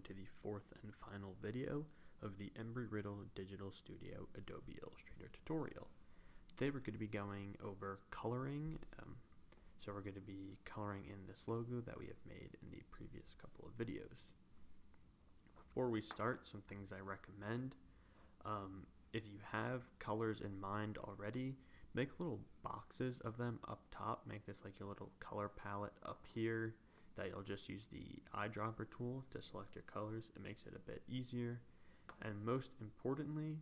to the fourth and final video of the Embry-Riddle Digital Studio Adobe Illustrator tutorial. Today we're going to be going over coloring, so we're going to be coloring in this logo that we have made in the previous couple of videos. Before we start, some things I recommend. If you have colors in mind already, make little boxes of them up top. Make this like your little color palette up here that you'll just use the eyedropper tool to select your colors. It makes it a bit easier. And most importantly,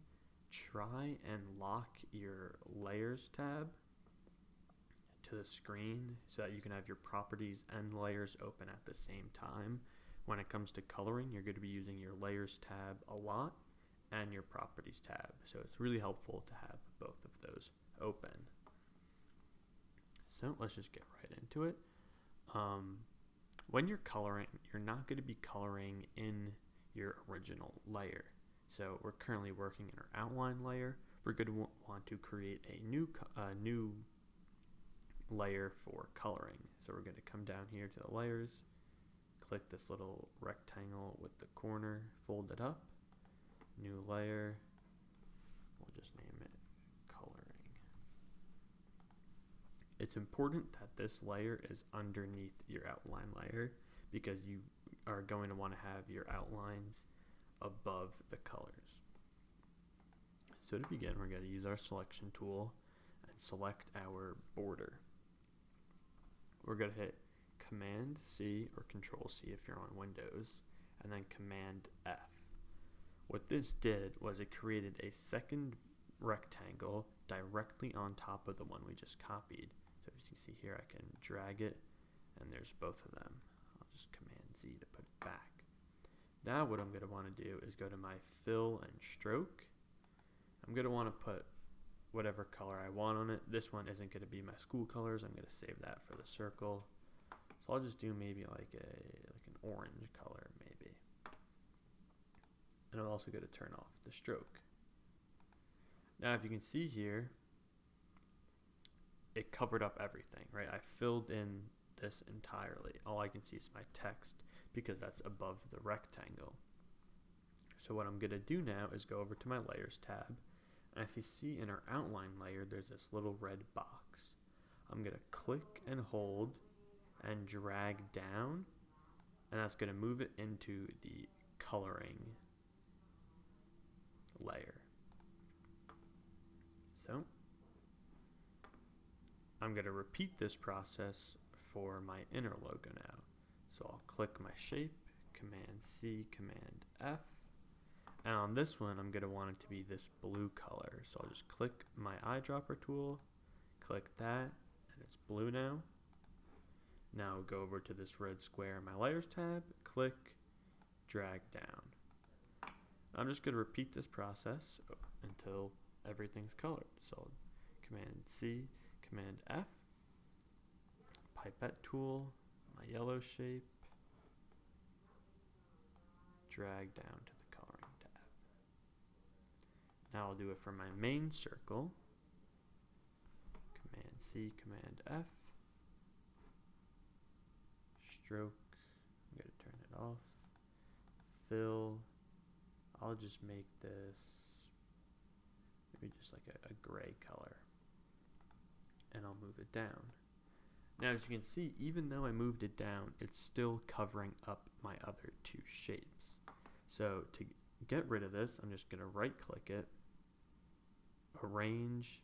try and lock your layers tab to the screen so that you can have your properties and layers open at the same time. When it comes to coloring, you're going to be using your layers tab a lot and your properties tab. So it's really helpful to have both of those open. So let's just get right into it. When you're coloring, you're not going to be coloring in your original layer. So we're currently working in our outline layer. We're going to want to create a new layer for coloring. So we're going to come down here to the layers, click this little rectangle with the corner folded up, new layer, we'll just name it coloring. It's important that this layer is underneath your outline layer because you are going to want to have your outlines above the colors. So to begin, we're going to use our selection tool and select our border. We're going to hit Command C or Control C if you're on Windows, and then Command F. What this did was it created a second rectangle directly on top of the one we just copied. So as you can see here, I can drag it, and there's both of them. I'll just Command Z to put it back. Now what I'm going to want to do is go to my fill and stroke. I'm going to want to put whatever color I want on it. This one isn't going to be my school colors. I'm going to save that for the circle. So I'll just do maybe like an orange color maybe. And I'm also going to turn off the stroke. Now if you can see here, it covered up everything, right? I filled in this entirely. All I can see is my text because that's above the rectangle. So what I'm going to do now is go over to my layers tab, and if you see in our outline layer, there's this little red box. I'm going to click and hold and drag down, and that's going to move it into the coloring layer. So I'm going to repeat this process for my inner logo now. So I'll click my shape, Command C, Command F, and on this one I'm going to want it to be this blue color. So I'll just click my eyedropper tool, click that, and it's blue now. Now go over to this red square in my layers tab, click, drag down. I'm just going to repeat this process until everything's colored. So Command C, Command F, pipette tool, my yellow shape, drag down to the coloring tab. Now I'll do it for my main circle. Command C, Command F, stroke, I'm going to turn it off, fill, I'll just make this maybe just like a gray color, and I'll move it down. Now as you can see, even though I moved it down, it's still covering up my other two shapes. So to get rid of this, I'm just going to right click it, arrange,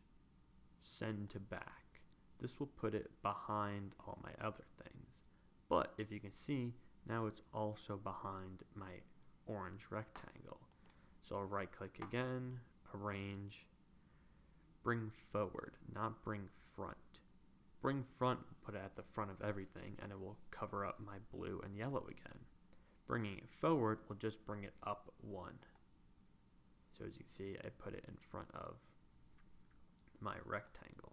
send to back. This will put it behind all my other things. But if you can see, now it's also behind my orange rectangle. So I'll right click again, arrange, bring forward, not bring front. Bring front, put it at the front of everything, and it will cover up my blue and yellow again. Bringing it forward will just bring it up one. So as you can see, I put it in front of my rectangle.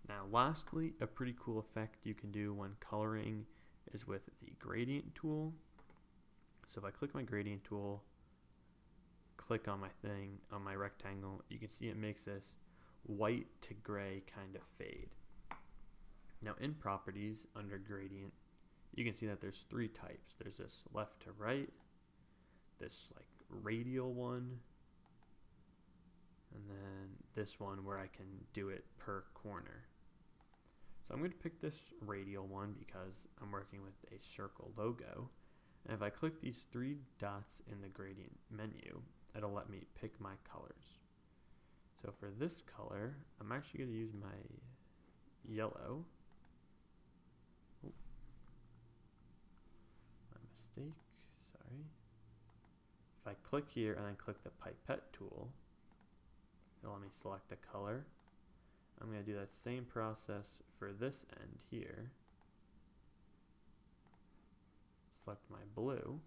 Now lastly, a pretty cool effect you can do when coloring is with the gradient tool. So if I click my gradient tool, click on my thing, on my rectangle, you can see it makes this white to gray kind of fade. Now in properties under gradient, you can see that there's 3 types. There's this left to right, this like radial one, and then this one where I can do it per corner. So I'm going to pick this radial one because I'm working with a circle logo. And if I click these 3 dots in the gradient menu, it'll let me pick my colors. So for this color, I'm actually going to use my yellow. Oh, my mistake, sorry. If I click here and then click the pipette tool, it'll let me select the color. I'm going to do that same process for this end here. Select my blue.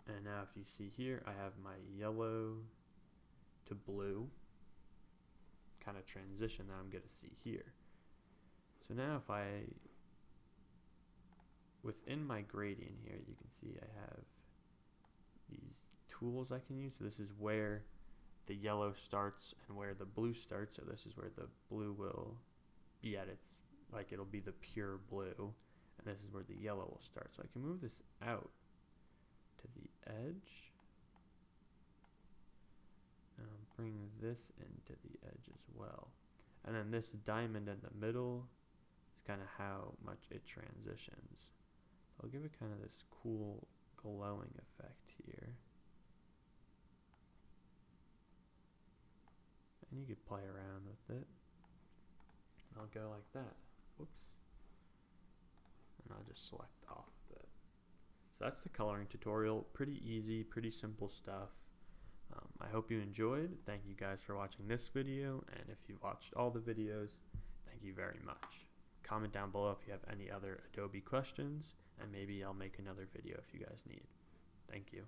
And now if you see here, I have my yellow to blue kind of transition that I'm going to see here. So now if I, within my gradient here, you can see I have these tools I can use. So this is where the yellow starts and where the blue starts. So this is where the blue will be at its, like it'll be the pure blue, and this is where the yellow will start. So I can move this out to the edge, and I'll bring this into the edge as well. And then this diamond in the middle is kind of how much it transitions. I'll give it kind of this cool glowing effect here. And you could play around with it. And I'll go like that. Whoops. And I'll just select off of it. So that's the coloring tutorial. Pretty easy, pretty simple stuff. I hope you enjoyed. Thank you guys for watching this video. And if you've watched all the videos, thank you very much. Comment down below if you have any other Adobe questions, and maybe I'll make another video if you guys need. Thank you.